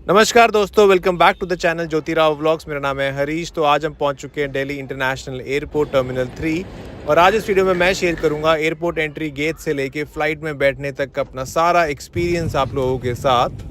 नमस्कार दोस्तों, welcome back to the channel Jyotirao vlogs. मेरा नाम है हरीश। तो आज हम पहुंच चुके हैं दिल्ली इंटरनेशनल एयरपोर्ट टर्मिनल 3 और आज इस वीडियो में मैं शेयर करूंगा एयरपोर्ट एंट्री गेट से लेके फ़्लाइट में बैठने तक का अपना सारा एक्सपीरियंस आप लोगों के साथ।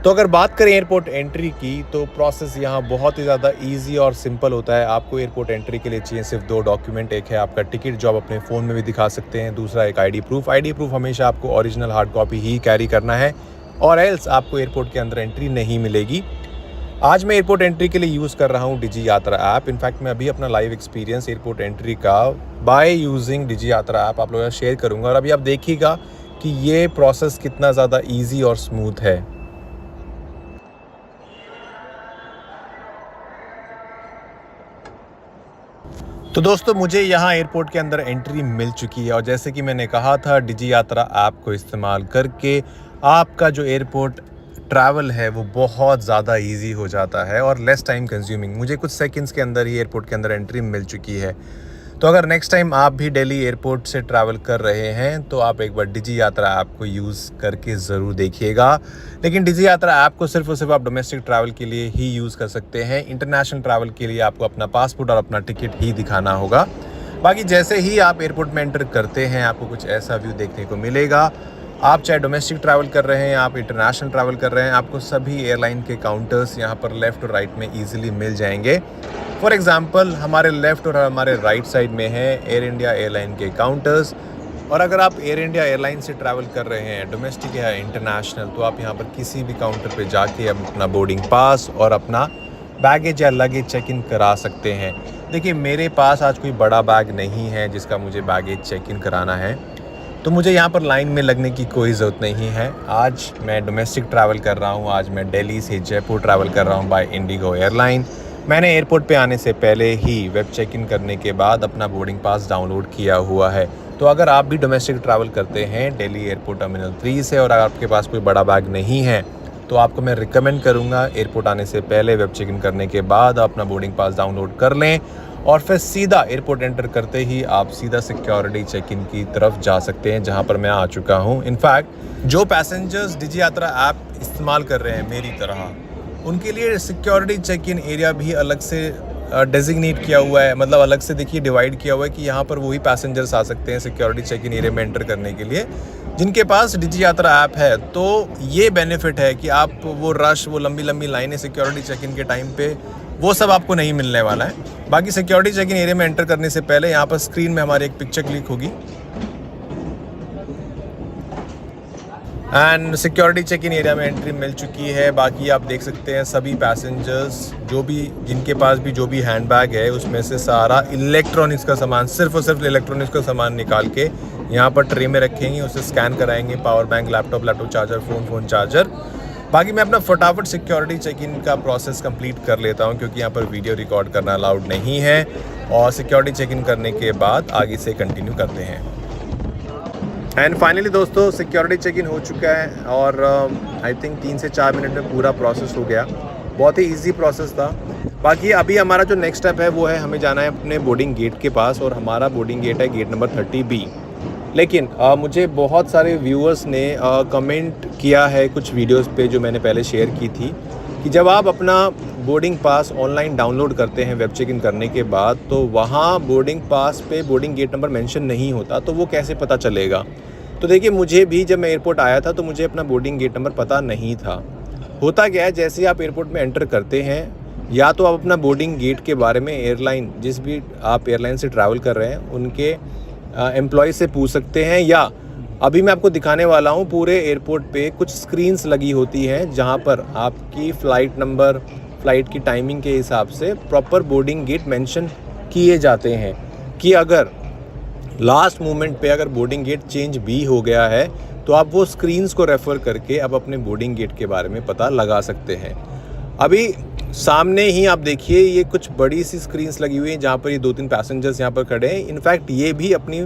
तो अगर बात करें एयरपोर्ट एंट्री की तो प्रोसेस यहाँ बहुत ही ज़्यादा ईजी और सिंपल होता है। आपको एयरपोर्ट एंट्री के लिए चाहिए सिर्फ 2 डॉक्यूमेंट। एक है आपका टिकट जो आप अपने फ़ोन में भी दिखा सकते हैं, दूसरा एक आईडी प्रूफ हमेशा आपको ओरिजिनल हार्ड कॉपी ही कैरी करना है और एल्स आपको एयरपोर्ट के अंदर एंट्री नहीं मिलेगी। आज मैं एयरपोर्ट एंट्री के लिए यूज़ कर रहा हूँ डिजी यात्रा ऐप। इनफैक्ट मैं अभी अपना लाइव एक्सपीरियंस एयरपोर्ट एंट्री का बाय यूजिंग डिजी यात्रा ऐप आप लोगों से शेयर करूँगा और अभी आप देखिएगा कि ये प्रोसेस कितना ज़्यादा ईजी और स्मूथ है। तो दोस्तों मुझे यहाँ एयरपोर्ट के अंदर एंट्री मिल चुकी है और जैसे कि मैंने कहा था डिजी यात्रा ऐप को इस्तेमाल करके आपका जो एयरपोर्ट ट्रैवल है वो बहुत ज़्यादा इजी हो जाता है और लेस टाइम कंज्यूमिंग। मुझे कुछ सेकंड्स के अंदर ही एयरपोर्ट के अंदर एंट्री मिल चुकी है। तो अगर नेक्स्ट टाइम आप भी दिल्ली एयरपोर्ट से ट्रैवल कर रहे हैं तो आप एक बार डिजी यात्रा ऐप को यूज़ करके ज़रूर देखिएगा। लेकिन डिजी यात्रा ऐप को सिर्फ और सिर्फ आप डोमेस्टिक ट्रैवल के लिए ही यूज़ कर सकते हैं। इंटरनेशनल ट्रैवल के लिए आपको अपना पासपोर्ट और अपना टिकट ही दिखाना होगा। बाकी जैसे ही आप एयरपोर्ट में एंटर करते हैं आपको कुछ ऐसा व्यू देखने को मिलेगा। आप चाहे डोमेस्टिक ट्रैवल कर रहे हैं, आप इंटरनेशनल ट्रैवल कर रहे हैं, आपको सभी एयरलाइन के काउंटर्स यहाँ पर लेफ़्ट और राइट में ईजिली मिल जाएंगे। फॉर एग्ज़ाम्पल हमारे लेफ़्ट और हमारे राइट साइड में है एयर इंडिया एयरलाइन के काउंटर्स। और अगर आप एयर इंडिया एयरलाइन से ट्रैवल कर रहे हैं डोमेस्टिक या इंटरनेशनल तो आप यहाँ पर किसी भी काउंटर पे जाके अपना बोर्डिंग पास और अपना बैगेज या लगेज चेक इन करा सकते हैं। देखिए मेरे पास आज कोई बड़ा बैग नहीं है जिसका मुझे बैगेज चेक इन कराना है, तो मुझे यहाँ पर लाइन में लगने की कोई ज़रूरत नहीं है। आज मैं डोमेस्टिक ट्रैवल कर रहा हूँ। आज मैं दिल्ली से जयपुर ट्रैवल कर रहा हूँ बाय इंडिगो एयरलाइन। मैंने एयरपोर्ट पे आने से पहले ही वेब चेक इन करने के बाद अपना बोर्डिंग पास डाउनलोड किया हुआ है। तो अगर आप भी डोमेस्टिक ट्रैवल करते हैं दिल्ली एयरपोर्ट टर्मिनल 3 से और अगर आपके पास कोई बड़ा बैग नहीं है तो आपको मैं रिकमेंड करूँगा एयरपोर्ट आने से पहले वेब चेक इन करने के बाद अपना बोर्डिंग पास डाउनलोड कर लें और फिर सीधा एयरपोर्ट एंटर करते ही आप सीधा सिक्योरिटी चेक इन की तरफ जा सकते हैं जहां पर मैं आ चुका हूं। इनफैक्ट जो पैसेंजर्स डिजी यात्रा ऐप इस्तेमाल कर रहे हैं मेरी तरह उनके लिए सिक्योरिटी चेक इन एरिया भी अलग से डेजिग्नेट किया हुआ है, मतलब अलग से देखिए डिवाइड किया हुआ है कि यहाँ पर वही पैसेंजर्स आ सकते हैं सिक्योरिटी चेक इन एरिया में एंटर करने के लिए जिनके पास डिजी यात्रा ऐप है। तो ये बेनिफिट है कि आप वो रश, वो लंबी लंबी लाइनें सिक्योरिटी चेक इन के टाइम पे वो सब आपको नहीं मिलने वाला है। बाकी सिक्योरिटी चेक इन एरिया में एंटर करने से पहले यहाँ पर स्क्रीन में हमारी एक पिक्चर क्लिक होगी and security check in area में एंट्री मिल चुकी है। बाकी आप देख सकते हैं सभी पैसेंजर्स जिनके पास भी जो भी हैंड बैग है उसमें से सारा इलेक्ट्रॉनिक्स का सामान, सिर्फ और सिर्फ इलेक्ट्रॉनिक्स का सामान निकाल के यहाँ पर ट्रे में रखेंगे, उसे स्कैन कराएंगे, power bank, laptop charger, phone charger. बाकी मैं अपना फटाफट सिक्योरिटी चेक इन का प्रोसेस कंप्लीट कर लेता हूँ क्योंकि यहाँ पर वीडियो रिकॉर्ड करना अलाउड नहीं है और सिक्योरिटी चेक इन करने के बाद आगे से कंटिन्यू करते हैं। एंड फाइनली दोस्तों सिक्योरिटी चेक इन हो चुका है और आई थिंक 3 से 4 मिनट में पूरा प्रोसेस हो गया। बहुत ही ईजी प्रोसेस था। बाकी अभी हमारा जो नेक्स्ट स्टेप है वो है हमें जाना है अपने बोर्डिंग गेट के पास और हमारा बोर्डिंग गेट है गेट नंबर 30B। लेकिन मुझे बहुत सारे व्यूअर्स ने कमेंट किया है कुछ वीडियोस पे जो मैंने पहले शेयर की थी कि जब आप अपना बोर्डिंग पास ऑनलाइन डाउनलोड करते हैं वेब चेक इन करने के बाद तो वहाँ बोर्डिंग पास पे बोर्डिंग गेट नंबर मेंशन नहीं होता, तो वो कैसे पता चलेगा। तो देखिए मुझे भी जब मैं एयरपोर्ट आया था तो मुझे अपना बोर्डिंग गेट नंबर पता नहीं था। होता क्या है, जैसे ही आप एयरपोर्ट में एंटर करते हैं या तो आप अपना बोर्डिंग गेट के बारे में एयरलाइन, जिस भी आप एयरलाइन से ट्रैवल कर रहे हैं उनके एम्प्लॉय से पूछ सकते हैं, या अभी मैं आपको दिखाने वाला हूँ पूरे एयरपोर्ट पे कुछ स्क्रीन्स लगी होती हैं जहाँ पर आपकी फ़्लाइट नंबर, फ़्लाइट की टाइमिंग के हिसाब से प्रॉपर बोर्डिंग गेट मेंशन किए जाते हैं कि अगर लास्ट मोमेंट पे अगर बोर्डिंग गेट चेंज भी हो गया है तो आप वो स्क्रीन्स को रेफ़र करके आप अपने बोर्डिंग गेट के बारे में पता लगा सकते हैं। अभी सामने ही आप देखिए ये कुछ बड़ी सी स्क्रीन्स लगी हुई हैं जहाँ पर ये 2-3 पैसेंजर्स यहाँ पर खड़े हैं। इनफैक्ट ये भी अपनी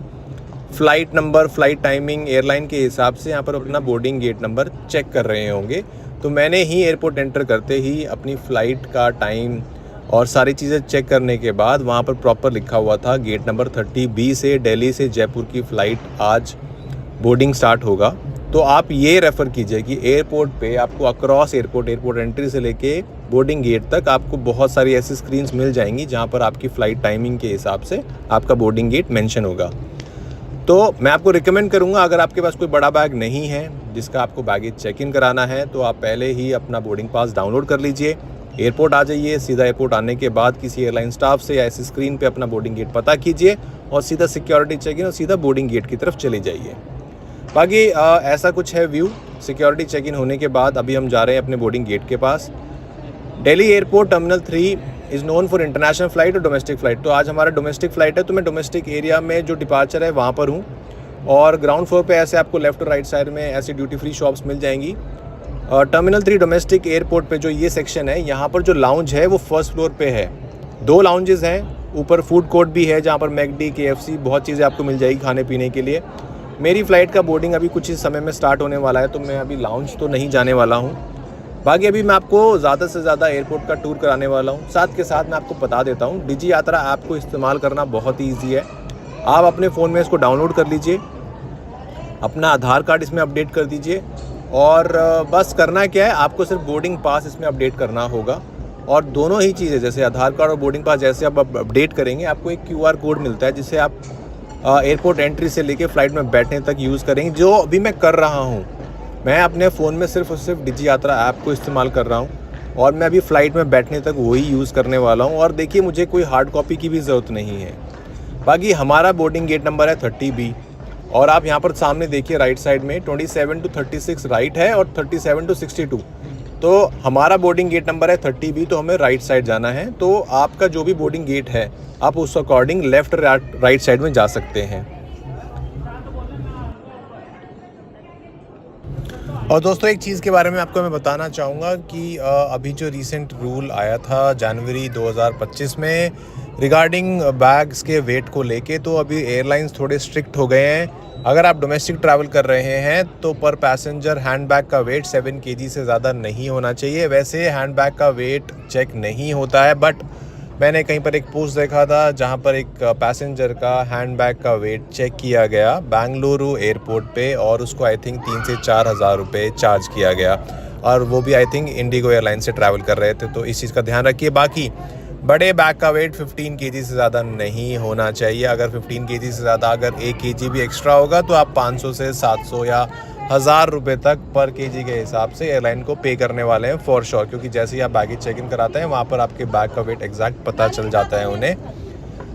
flight number, flight timing, airline के हिसाब से यहाँ पर अपना बोर्डिंग गेट नंबर चेक कर रहे होंगे। तो मैंने ही एयरपोर्ट एंटर करते ही अपनी फ़्लाइट का टाइम और सारी चीज़ें चेक करने के बाद वहाँ पर प्रॉपर लिखा हुआ था गेट नंबर 30B से दिल्ली से जयपुर की फ़्लाइट आज बोर्डिंग स्टार्ट होगा। तो आप ये रेफ़र कीजिए कि एयरपोर्ट पे आपको अक्रॉस एयरपोर्ट एंट्री से लेके बोर्डिंग गेट तक आपको बहुत सारी ऐसी स्क्रीन्स मिल जाएंगी जहाँ पर आपकी फ़्लाइट टाइमिंग के हिसाब से आपका बोर्डिंग गेट मेंशन होगा। तो मैं आपको रिकमेंड करूँगा, अगर आपके पास कोई बड़ा बैग नहीं है जिसका आपको बैगेज चेक इन कराना है, तो आप पहले ही अपना बोर्डिंग पास डाउनलोड कर लीजिए, एयरपोर्ट आ जाइए, सीधा एयरपोर्ट आने के बाद किसी एयरलाइन स्टाफ से या ऐसी स्क्रीन पे अपना बोर्डिंग गेट पता कीजिए और सीधा सिक्योरिटी चेक इन और सीधा बोर्डिंग गेट की तरफ चले जाइए। बाकी ऐसा कुछ है व्यू। सिक्योरिटी चेक इन होने के बाद अभी हम जा रहे हैं अपने बोर्डिंग गेट के पास। Delhi airport terminal 3 is known for international flight और डोमेस्टिक फ़्लाइट। तो आज हमारा डोमेस्टिक फ़्लाइट है, तो मैं डोमेस्टिक एरिया में जो डिपार्चर है वहाँ पर हूँ। और ग्राउंड फ्लोर पे ऐसे आपको लेफ़्ट और राइट साइड में ऐसी ड्यूटी फ्री शॉप्स मिल जाएंगी। टर्मिनल 3 डोमेस्टिक एयरपोर्ट पे जो ये सेक्शन है, यहाँ पर जो लाउंज है वो फर्स्ट फ्लोर पे है। 2 लाउंजेस हैं, ऊपर फूड कोर्ट भी है जहाँ पर मैकडी, KFC बहुत चीज़ें आपको मिल जाएगी खाने पीने के लिए। मेरी फ़्लाइट का बोर्डिंग अभी कुछ ही समय में स्टार्ट होने वाला है, तो मैं अभी लाउंज तो नहीं जाने वाला हूँ। बाकी अभी मैं आपको ज़्यादा से ज़्यादा एयरपोर्ट का टूर कराने वाला हूँ। साथ के साथ मैं आपको बता देता हूँ, डिजी यात्रा ऐप को इस्तेमाल करना बहुत ही ईजी है। आप अपने फ़ोन में इसको डाउनलोड कर लीजिए, अपना आधार कार्ड इसमें अपडेट कर दीजिए और बस करना क्या है, आपको सिर्फ बोर्डिंग पास इसमें अपडेट करना होगा। और दोनों ही चीज़ें, जैसे आधार कार्ड और बोर्डिंग पास जैसे आप अपडेट करेंगे, आपको एक QR कोड मिलता है जिसे आप एयरपोर्ट एंट्री से लेके फ़्लाइट में बैठने तक यूज़ करेंगे, जो अभी मैं कर रहा हूँ। मैं अपने फ़ोन में सिर्फ और सिर्फ डिजी यात्रा ऐप को इस्तेमाल कर रहा हूँ और मैं अभी फ़्लाइट में बैठने तक वही यूज़ करने वाला हूँ। और देखिए, मुझे कोई हार्ड कॉपी की भी ज़रूरत नहीं है। बाकी हमारा बोर्डिंग गेट नंबर है 30B और आप यहाँ पर सामने देखिए राइट साइड में 27 to 36 राइट है और 37 to 62। तो हमारा बोर्डिंग गेट नंबर है 30B, तो हमें राइट साइड जाना है। तो आपका जो भी बोर्डिंग गेट है, आप उस अकॉर्डिंग लेफ़्ट राइट साइड में जा सकते हैं। और दोस्तों, एक चीज़ के बारे में आपको मैं बताना चाहूँगा कि अभी जो रीसेंट रूल आया था जनवरी 2025 में रिगार्डिंग बैग्स के वेट को लेके, तो अभी एयरलाइंस थोड़े स्ट्रिक्ट हो गए हैं। अगर आप डोमेस्टिक ट्रैवल कर रहे हैं तो पर पैसेंजर हैंडबैग का वेट 7 kg से ज़्यादा नहीं होना चाहिए। वैसे हैंडबैग का वेट चेक नहीं होता है, बट मैंने कहीं पर एक पोस्ट देखा था जहां पर एक पैसेंजर का हैंडबैग का वेट चेक किया गया बेंगलुरु एयरपोर्ट पे और उसको आई थिंक 3 से 4 हज़ार रुपये चार्ज किया गया, और वो भी आई थिंक इंडिगो एयरलाइन से ट्रैवल कर रहे थे। तो इस चीज़ का ध्यान रखिए। बाकी बड़े बैग का वेट 15 kg से ज़्यादा नहीं होना चाहिए। अगर 15 kg से ज़्यादा अगर 1 kg भी एक्स्ट्रा होगा तो आप 500 से 700 या 1000 रुपये तक पर केजी के हिसाब से एयरलाइन को पे करने वाले हैं फॉर श्योर, क्योंकि जैसे ही आप बैगेज चेक इन कराते हैं वहाँ पर आपके बैग का वेट एग्जैक्ट पता चल जाता है उन्हें।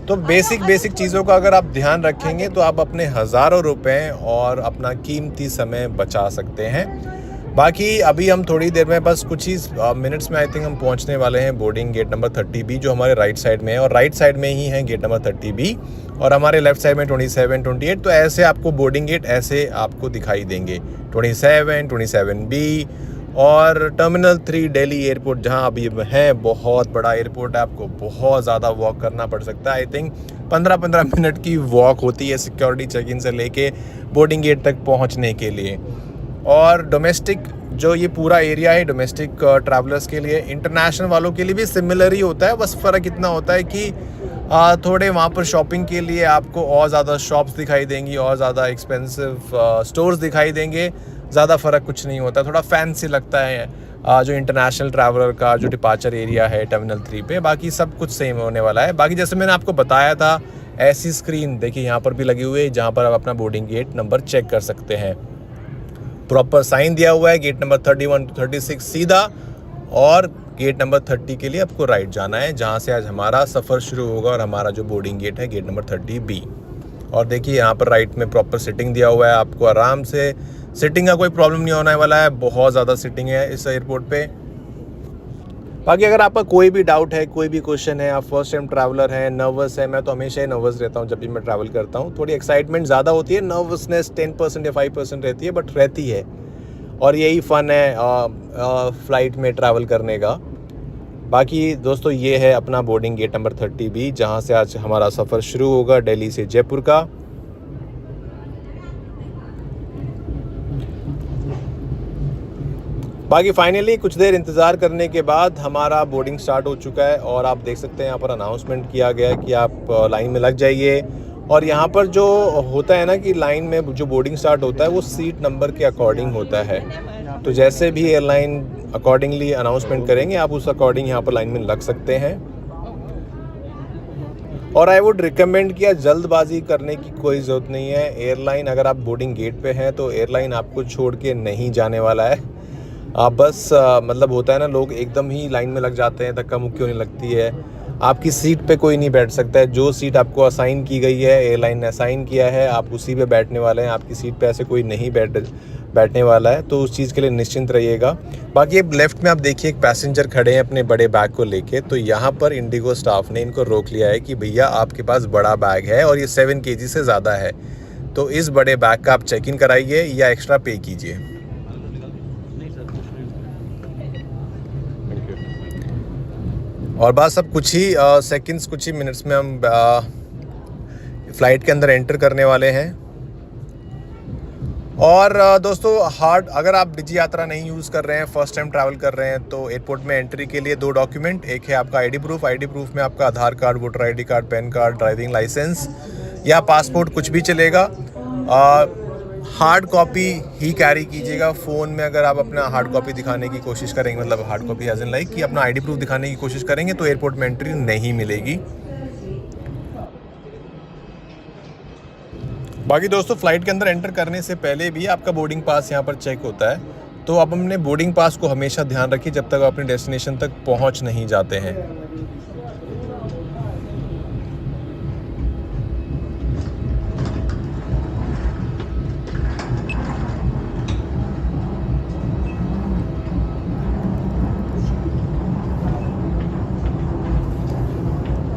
तो बेसिक चीज़ों का अगर आप ध्यान रखेंगे तो आप अपने हज़ारों रुपए और अपना कीमती समय बचा सकते हैं। बाकी अभी हम थोड़ी देर में, बस कुछ ही मिनट्स में आई थिंक हम पहुंचने वाले हैं बोर्डिंग गेट नंबर 30B, जो हमारे राइट साइड में है, और राइट साइड में ही है गेट नंबर 30B और हमारे लेफ्ट साइड में 27, 28। तो ऐसे आपको बोर्डिंग गेट ऐसे आपको दिखाई देंगे, 27, 27B। और टर्मिनल 3 दिल्ली एयरपोर्ट जहां अभी है, बहुत बड़ा एयरपोर्ट है, आपको बहुत ज़्यादा वॉक करना पड़ सकता है। आई थिंक 15-15 मिनट की वॉक होती है सिक्योरिटी चेक इन से लेके बोर्डिंग गेट तक पहुंचने के लिए। और डोमेस्टिक जो ये पूरा एरिया है डोमेस्टिक ट्रैवलर्स के लिए, इंटरनेशनल वालों के लिए भी सिमिलर ही होता है। बस फ़र्क इतना होता है कि थोड़े वहाँ पर शॉपिंग के लिए आपको और ज़्यादा शॉप्स दिखाई देंगी और ज़्यादा एक्सपेंसिव स्टोर्स दिखाई देंगे। ज़्यादा फ़र्क कुछ नहीं होता, थोड़ा फैंसी लगता है जो इंटरनेशनल ट्रैवलर का जो डिपार्चर एरिया है टर्मिनल 3 पे। बाकी सब कुछ सेम होने वाला है। बाकी जैसे मैंने आपको बताया था, ऐसी स्क्रीन देखिए यहाँ पर भी लगी हुई है जहाँ पर आप अपना बोर्डिंग गेट नंबर चेक कर सकते हैं। प्रॉपर साइन दिया हुआ है, गेट नंबर 31 to 36 सीधा, और गेट नंबर 30 के लिए आपको राइट जाना है, जहाँ से आज हमारा सफ़र शुरू होगा। और हमारा जो बोर्डिंग गेट है गेट नंबर 30B। और देखिए यहाँ पर राइट में प्रॉपर सिटिंग दिया हुआ है, आपको आराम से सिटिंग का कोई प्रॉब्लम नहीं होने वाला है। बहुत ज़्यादा सिटिंग है इस एयरपोर्ट पे। बाकी अगर आपका कोई भी डाउट है, कोई भी क्वेश्चन है, आप फर्स्ट टाइम ट्रैवलर हैं, नर्वस है, मैं तो हमेशा ही नर्वस रहता हूँ जब भी मैं ट्रैवल करता हूँ। थोड़ी एक्साइटमेंट ज़्यादा होती है, नर्वसनेस 10% या 5% रहती है, बट रहती है। और यही फ़न है फ़्लाइट में ट्रैवल करने का। बाकी दोस्तों, ये है अपना बोर्डिंग गेट नंबर 30B, जहाँ से आज हमारा सफ़र शुरू होगा दिल्ली से जयपुर का। बाकी फाइनली कुछ देर इंतज़ार करने के बाद हमारा बोर्डिंग स्टार्ट हो चुका है, और आप देख सकते हैं यहाँ पर अनाउंसमेंट किया गया है कि आप लाइन में लग जाइए और यहाँ पर जो होता है ना कि लाइन में जो बोर्डिंग स्टार्ट होता है वो सीट नंबर के अकॉर्डिंग होता है। तो जैसे भी एयरलाइन अकॉर्डिंगली अनाउंसमेंट करेंगे आप उस अकॉर्डिंग यहाँ पर लाइन में लग सकते हैं। और आई वुड रिकमेंड किया जल्दबाजी करने की कोई ज़रूरत नहीं है। एयरलाइन अगर आप बोर्डिंग गेट पे हैं तो एयरलाइन आपको छोड़ के नहीं जाने वाला है। आप बस मतलब होता है ना, लोग एकदम ही लाइन में लग जाते हैं, धक्का मुक्की होने लगती है। आपकी सीट पे कोई नहीं बैठ सकता है। जो सीट आपको असाइन की गई है, एयरलाइन ने असाइन किया है, आप उसी पे बैठने वाले हैं। आपकी सीट पे ऐसे कोई नहीं बैठने वाला है, तो उस चीज़ के लिए निश्चिंत रहिएगा। बाकी अब लेफ्ट में आप देखिए एक पैसेंजर खड़े हैं अपने बड़े बैग को लेके। तो यहाँ पर इंडिगो स्टाफ ने इनको रोक लिया है कि भैया आपके पास बड़ा बैग है और ये 7 kg से ज़्यादा है, तो इस बड़े बैग का आप चेक इन कराइए या एक्स्ट्रा पे कीजिए। और बस अब कुछ ही सेकंड्स, कुछ ही मिनट्स में हम फ़्लाइट के अंदर एंटर करने वाले हैं। और दोस्तों अगर आप डिजी यात्रा नहीं यूज़ कर रहे हैं, फर्स्ट टाइम ट्रैवल कर रहे हैं, तो एयरपोर्ट में एंट्री के लिए 2 डॉक्यूमेंट, एक है आपका आईडी प्रूफ में आपका Aadhaar card, voter ID card, PAN card, driving licence या पासपोर्ट कुछ भी चलेगा। हार्ड कॉपी ही कैरी कीजिएगा। फ़ोन में अगर आप अपना हार्ड कॉपी दिखाने की कोशिश करेंगे, मतलब hard copy as in like कि अपना आईडी प्रूफ दिखाने की कोशिश करेंगे, तो एयरपोर्ट में एंट्री नहीं मिलेगी। बाकी दोस्तों फ़्लाइट के अंदर एंटर करने से पहले भी आपका बोर्डिंग पास यहाँ पर चेक होता है। तो आप अपने बोर्डिंग पास को हमेशा ध्यान रखिए जब तक आप अपने डेस्टिनेशन तक पहुँच नहीं जाते हैं।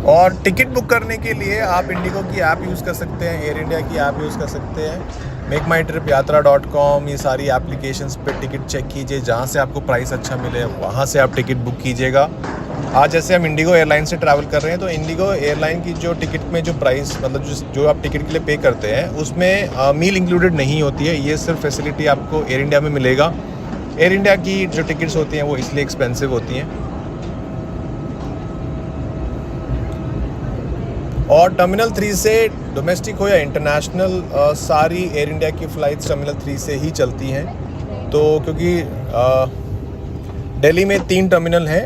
और टिकट बुक करने के लिए आप इंडिगो की ऐप यूज़ कर सकते हैं, एयर इंडिया की ऐप यूज़ कर सकते हैं, MakeMyTrip, ये सारी एप्लीकेशंस पे टिकट चेक कीजिए। जहाँ से आपको प्राइस अच्छा मिले वहाँ से आप टिकट बुक कीजिएगा। आज जैसे हम इंडिगो एयरलाइन से ट्रैवल कर रहे हैं, तो इंडिगो एयरलाइन की जो टिकट में जो प्राइस, मतलब जो आप टिकट के लिए पे करते हैं, उसमें मील इंक्लूडेड नहीं होती है। ये सिर्फ फैसिलिटी आपको एयर इंडिया में मिलेगा। एयर इंडिया की जो टिकट्स होती हैं वो इसलिए एक्सपेंसिव होती हैं। और टर्मिनल 3 से डोमेस्टिक हो या इंटरनेशनल, सारी एयर इंडिया की फ़्लाइट्स टर्मिनल 3 से ही चलती हैं। तो क्योंकि दिल्ली में 3 टर्मिनल हैं,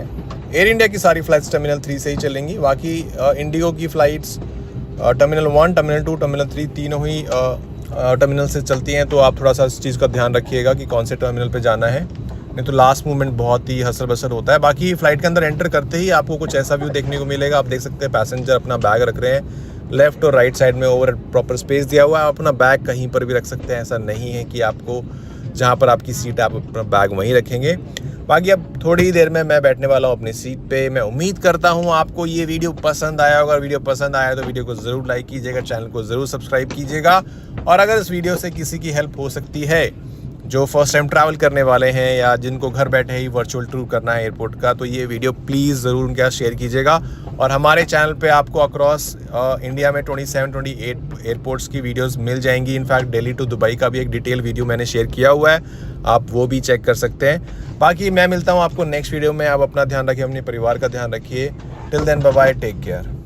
एयर इंडिया की सारी फ़्लाइट्स टर्मिनल 3 से ही चलेंगी। बाकी इंडिगो की फ़्लाइट्स टर्मिनल 1, टर्मिनल 2, टर्मिनल 3 तीनों ही टर्मिनल से चलती हैं। तो आप थोड़ा सा इस चीज़ का ध्यान रखिएगा कि कौन से टर्मिनल पे जाना है, नहीं तो लास्ट मोमेंट बहुत ही हसर बसर होता है। बाकी फ़्लाइट के अंदर एंटर करते ही आपको कुछ ऐसा व्यू देखने को मिलेगा। आप देख सकते हैं पैसेंजर अपना बैग रख रहे हैं। लेफ़्ट और राइट साइड में ओवर प्रॉपर स्पेस दिया हुआ है। आप अपना बैग कहीं पर भी रख सकते हैं, ऐसा नहीं है कि आपको जहाँ पर आपकी सीट है आप अपना बैग वहीं रखेंगे। बाकी अब थोड़ी ही देर में मैं बैठने वाला हूँ अपनी सीट पे। मैं उम्मीद करता हूँ आपको ये वीडियो पसंद आया होगा। वीडियो पसंद आया तो वीडियो को ज़रूर लाइक कीजिएगा, चैनल को ज़रूर सब्सक्राइब कीजिएगा। और अगर इस वीडियो से किसी की हेल्प हो सकती है जो फर्स्ट टाइम ट्रैवल करने वाले हैं या जिनको घर बैठे ही वर्चुअल टूर करना है एयरपोर्ट का, तो ये वीडियो प्लीज़ ज़रूर उनके साथ शेयर कीजिएगा। और हमारे चैनल पे आपको अक्रॉस इंडिया में 27-28 एयरपोर्ट्स की वीडियोस मिल जाएंगी। इनफैक्ट दिल्ली टू दुबई का भी एक डिटेल वीडियो मैंने शेयर किया हुआ है, आप वो भी चेक कर सकते हैं। बाकी मैं मिलता हूँ आपको नेक्स्ट वीडियो में। आप अपना ध्यान रखिए, अपने परिवार का ध्यान रखिए। Till then bye bye, take care.